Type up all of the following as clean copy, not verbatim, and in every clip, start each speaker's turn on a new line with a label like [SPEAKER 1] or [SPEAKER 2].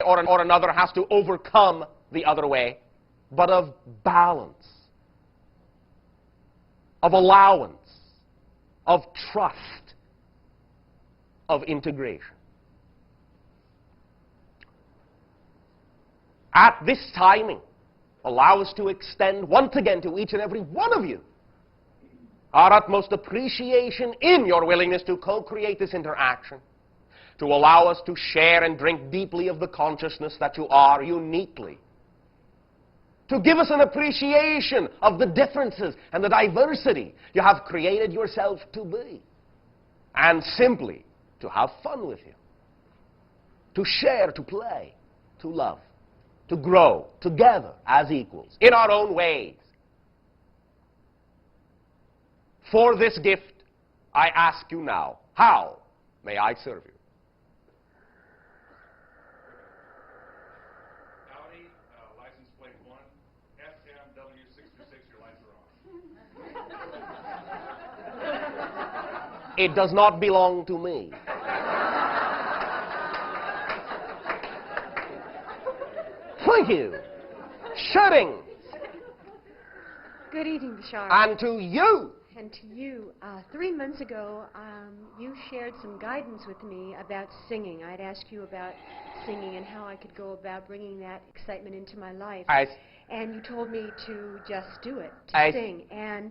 [SPEAKER 1] or another has to overcome the other way, but of balance, of allowance, of trust, of integration. At this timing, allow us to extend once again to each and every one of you our utmost appreciation in your willingness to co-create this interaction, to allow us to share and drink deeply of the consciousness that you are uniquely, to give us an appreciation of the differences and the diversity you have created yourself to be, and simply to have fun with you, to share, to play, to love, to grow together as equals in our own ways. For this gift, I ask you now, how may I serve you?
[SPEAKER 2] Howdy, license plate 1, FMW626, your lights are on.
[SPEAKER 1] It does not belong to me. Thank you. Shutting.
[SPEAKER 3] Good evening, Bashar.
[SPEAKER 1] And to you.
[SPEAKER 3] And to you. 3 months ago, you shared some guidance with me about singing. I'd asked you about singing and how I could go about bringing that excitement into my life. And you told me to just do it, to sing. And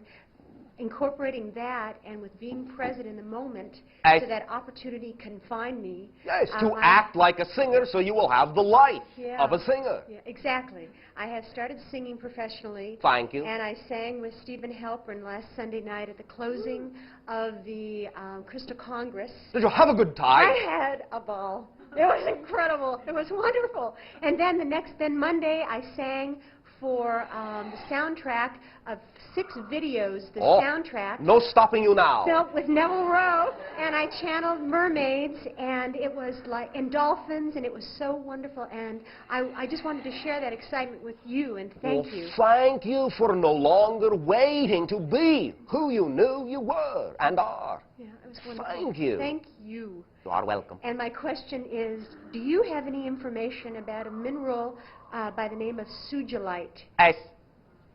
[SPEAKER 3] incorporating that and with being present in the moment so that opportunity can find me.
[SPEAKER 1] Yes, to act like a singer so you will have the life of a singer.
[SPEAKER 3] Yeah, exactly. I have started singing professionally.
[SPEAKER 1] Thank you.
[SPEAKER 3] And I sang with Stephen Halpern last Sunday night at the closing of the Crystal Congress.
[SPEAKER 1] Did you have a good time?
[SPEAKER 3] I had a ball. It was incredible. It was wonderful. And then Monday I sang for the soundtrack of 6 videos, the soundtrack.
[SPEAKER 1] No stopping you now.
[SPEAKER 3] Built with Neville Rowe, and I channeled mermaids, and it was like, and dolphins, and it was so wonderful, and I just wanted to share that excitement with you, and thank you.
[SPEAKER 1] Thank you for no longer waiting to be who you knew you were and are.
[SPEAKER 3] Yeah, it was wonderful.
[SPEAKER 1] Thank you.
[SPEAKER 3] Thank you.
[SPEAKER 1] You are welcome.
[SPEAKER 3] And my question is, do you have any information about a mineral by the name of sugilite?
[SPEAKER 1] Yes.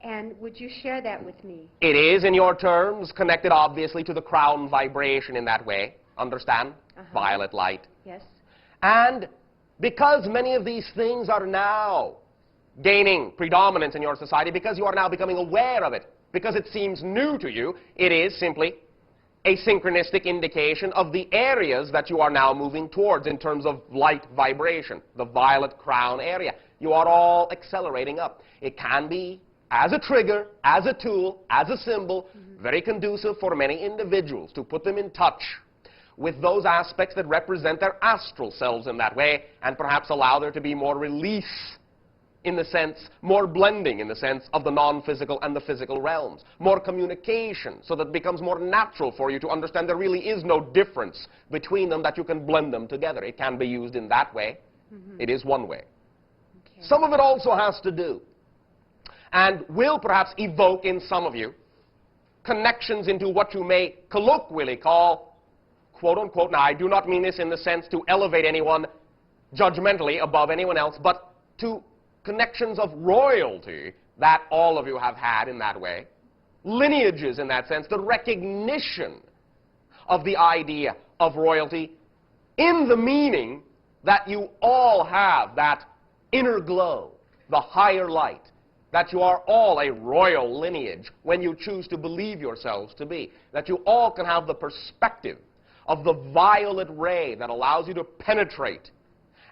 [SPEAKER 3] And would you share that with me?
[SPEAKER 1] It is, in your terms, connected obviously to the crown vibration in that way. Understand? Violet light.
[SPEAKER 3] Yes.
[SPEAKER 1] And because many of these things are now gaining predominance in your society, because you are now becoming aware of it, because it seems new to you, it is simply a synchronistic indication of the areas that you are now moving towards in terms of light vibration, the violet crown area. You are all accelerating up. It can be as a trigger, as a tool, as a symbol, very conducive for many individuals to put them in touch with those aspects that represent their astral selves in that way, and perhaps allow there to be more release in the sense, more blending in the sense of the non-physical and the physical realms, more communication, so that it becomes more natural for you to understand there really is no difference between them, that you can blend them together. It can be used in that way. It is one way. Okay. Some of it also has to do, and will perhaps evoke in some of you, connections into what you may colloquially call, quote unquote, now I do not mean this in the sense to elevate anyone judgmentally above anyone else, but to connections of royalty that all of you have had in that way, lineages in that sense, the recognition of the idea of royalty in the meaning that you all have that inner glow, the higher light, that you are all a royal lineage when you choose to believe yourselves to be, that you all can have the perspective of the violet ray that allows you to penetrate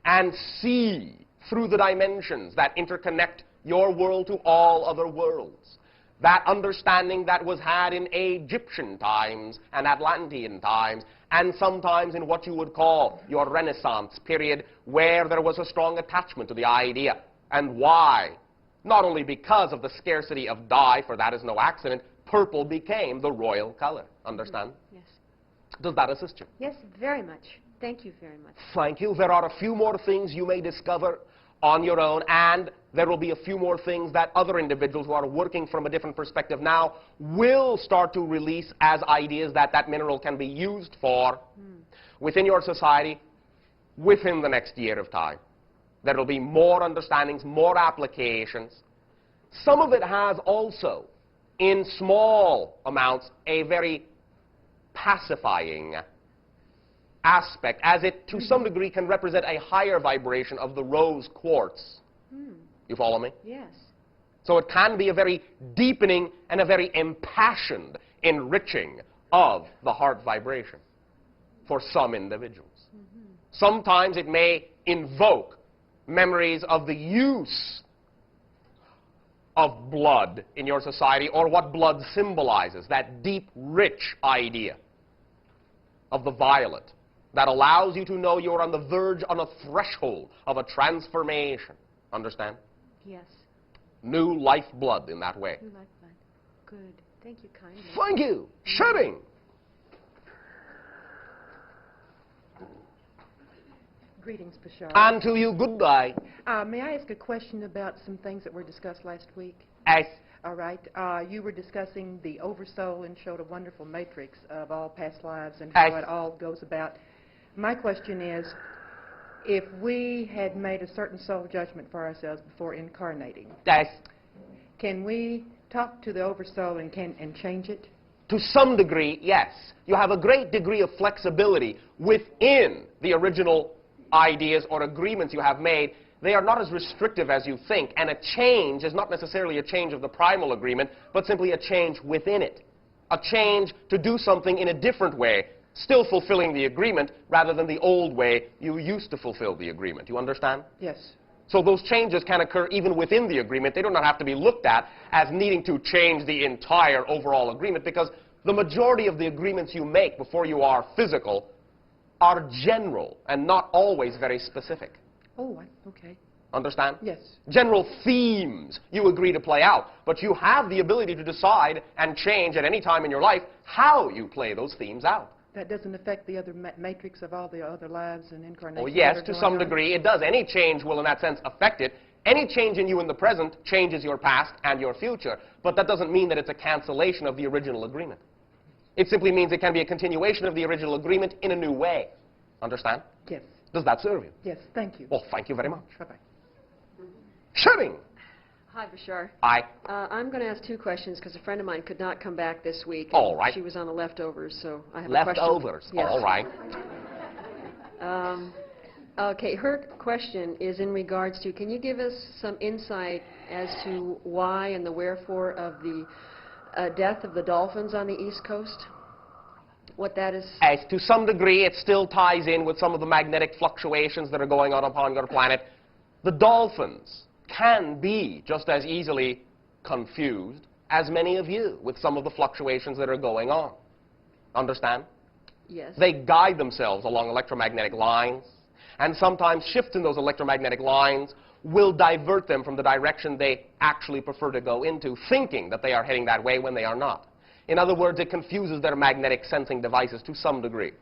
[SPEAKER 1] and see through the dimensions that interconnect your world to all other worlds. That understanding that was had in Egyptian times and Atlantean times, and sometimes in what you would call your Renaissance period, where there was a strong attachment to the idea. And why? Not only because of the scarcity of dye, for that is no accident, purple became the royal color. Understand?
[SPEAKER 3] Yes.
[SPEAKER 1] Does that assist you?
[SPEAKER 3] Yes, very much. Thank you very much.
[SPEAKER 1] Thank you. There are a few more things you may discover on your own, and there will be a few more things that other individuals who are working from a different perspective now will start to release as ideas that that mineral can be used for within your society within the next year of time. There will be more understandings, more applications. Some of it has also, in small amounts, a very pacifying aspect, as it, to some degree, can represent a higher vibration of the rose quartz. You follow me?
[SPEAKER 3] Yes.
[SPEAKER 1] So it can be a very deepening and a very impassioned enriching of the heart vibration for some individuals. Sometimes it may invoke memories of the use of blood in your society, or what blood symbolizes, that deep, rich idea of the violet that allows you to know you're on the verge, on a threshold of a transformation. Understand?
[SPEAKER 3] Yes.
[SPEAKER 1] New life blood in that way.
[SPEAKER 3] New lifeblood. Good. Thank you kindly.
[SPEAKER 1] Thank you. Shutting.
[SPEAKER 4] Greetings, Bashar.
[SPEAKER 1] And to you, goodbye.
[SPEAKER 4] May I ask a question about some things that were discussed last week?
[SPEAKER 1] As
[SPEAKER 4] All right. You were discussing the oversoul and showed a wonderful matrix of all past lives and how it all goes about. My question is, if we had made a certain soul judgment for ourselves before incarnating, can we talk to the oversoul and change it?
[SPEAKER 1] to some degree, yes. You have a great degree of flexibility within the original ideas or agreements you have made. They are not as restrictive as you think, and a change is not necessarily a change of the primal agreement, but simply a change within it. A change to do something in a different way, still fulfilling the agreement, rather than the old way you used to fulfill the agreement. You understand?
[SPEAKER 4] Yes.
[SPEAKER 1] So those changes can occur even within the agreement. They do not have to be looked at as needing to change the entire overall agreement, because the majority of the agreements you make before you are physical are general and not always very specific.
[SPEAKER 4] Oh, okay.
[SPEAKER 1] Understand?
[SPEAKER 4] Yes.
[SPEAKER 1] General themes you agree to play out, but you have the ability to decide and change at any time in your life how you play those themes out.
[SPEAKER 4] That doesn't affect the other matrix of all the other lives and incarnations?
[SPEAKER 1] Oh, yes, to some degree it does. Any change will, in that sense, affect it. Any change in you in the present changes your past and your future, but that doesn't mean that it's a cancellation of the original agreement. It simply means it can be a continuation of the original agreement in a new way. Understand?
[SPEAKER 4] Yes.
[SPEAKER 1] Does that serve you?
[SPEAKER 4] Yes, thank you.
[SPEAKER 1] Well, thank you very much.
[SPEAKER 4] Bye-bye.
[SPEAKER 1] Shutting.
[SPEAKER 5] Hi, Bashar.
[SPEAKER 1] Hi.
[SPEAKER 5] I'm going to ask two questions because a friend of mine could not come back this week.
[SPEAKER 1] All right.
[SPEAKER 5] She was on the leftovers, so I have a question.
[SPEAKER 1] Leftovers.
[SPEAKER 5] Yes.
[SPEAKER 1] All right.
[SPEAKER 5] Okay, her question is in regards to, can you give us some insight as to why and the wherefore of the death of the dolphins on the East Coast? What that is?
[SPEAKER 1] As to some degree, it still ties in with some of the magnetic fluctuations that are going on upon your planet. The dolphins can be just as easily confused as many of you with some of the fluctuations that are going on. Understand?
[SPEAKER 5] Yes.
[SPEAKER 1] They guide themselves along electromagnetic lines, and sometimes shifts in those electromagnetic lines will divert them from the direction they actually prefer to go into, thinking that they are heading that way when they are not. In other words, it confuses their magnetic sensing devices to some degree.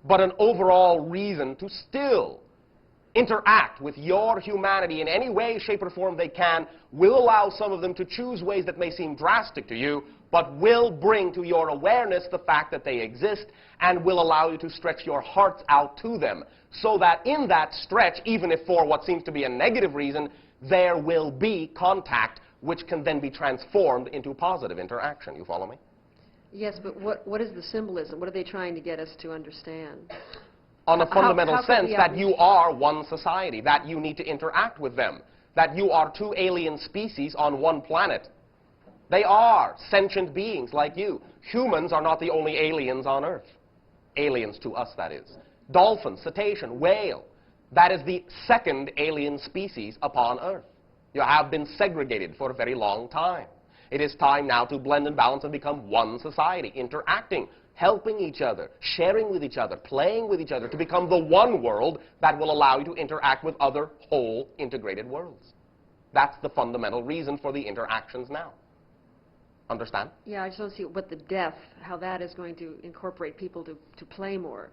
[SPEAKER 1] But an overall reason to still interact with your humanity in any way, shape, or form they can will allow some of them to choose ways that may seem drastic to you, but will bring to your awareness the fact that they exist and will allow you to stretch your hearts out to them, so that in that stretch, even if for what seems to be a negative reason, there will be contact which can then be transformed into positive interaction. You follow me?
[SPEAKER 5] Yes, but what is the symbolism? What are they trying to get us to understand?
[SPEAKER 1] On a fundamental
[SPEAKER 5] how
[SPEAKER 1] sense that you are one society, that you need to interact with them, that you are two alien species on one planet. They are sentient beings like you. Humans are not the only aliens on Earth. Aliens to us, that is. Dolphin, cetacean, whale, that is the second alien species upon Earth. You have been segregated for a very long time. It is time now to blend and balance and become one society, interacting, helping each other, sharing with each other, playing with each other, to become the one world that will allow you to interact with other whole integrated worlds. That's the fundamental reason for the interactions now. Understand?
[SPEAKER 5] Yeah, I just don't see what the death, how that is going to incorporate people to play more.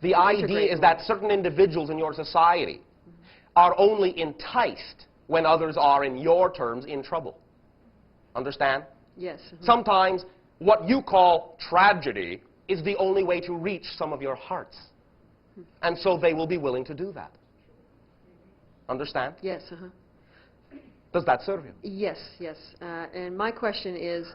[SPEAKER 1] The idea is that certain individuals in your society are only enticed when others are, in your terms, in trouble. Understand?
[SPEAKER 5] Yes.
[SPEAKER 1] Sometimes what you call tragedy is the only way to reach some of your hearts. And so they will be willing to do that. Understand?
[SPEAKER 5] Yes,
[SPEAKER 1] Does that serve you?
[SPEAKER 5] Yes, yes. And my question is,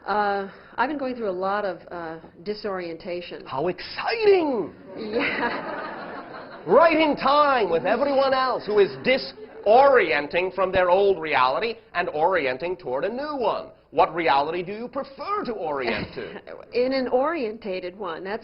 [SPEAKER 5] I've been going through a lot of disorientation.
[SPEAKER 1] How exciting!
[SPEAKER 5] Yeah.
[SPEAKER 1] Right in time with everyone else who is disorienting from their old reality and orienting toward a new one. What reality do you prefer to orient to?
[SPEAKER 5] In an orientated one. That's